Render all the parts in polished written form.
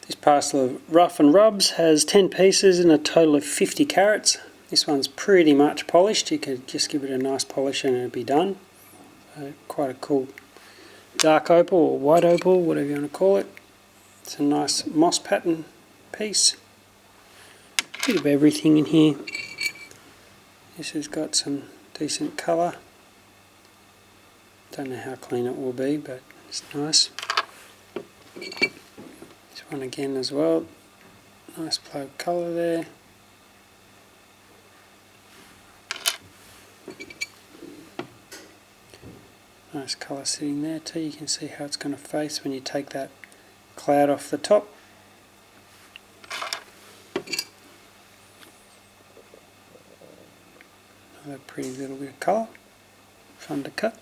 This parcel of Rough and Rubs has 10 pieces and a total of 50 carats. This one's pretty much polished. You could just give it a nice polish and it'll be done. Quite a cool dark opal or white opal, whatever you want to call it. It's a nice moss pattern piece. Bit of everything in here. This has got some decent colour. Don't know how clean it will be, but it's nice. This one again as well. Nice flow of colour there. Nice colour sitting there too. You can see how it's going to face when you take that cloud off the top. Another pretty little bit of colour. Fun to cut.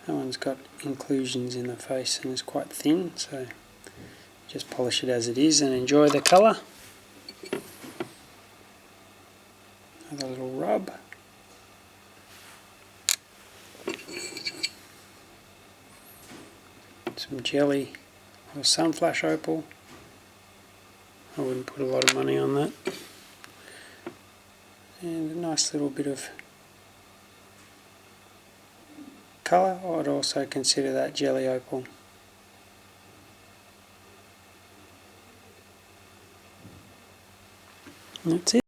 That one's got inclusions in the face and is quite thin, so just polish it as it is and enjoy the colour. Another little rub. Some jelly or sunflash opal. I wouldn't put a lot of money on that. And a nice little bit of colour. I'd also consider that jelly opal. And that's it.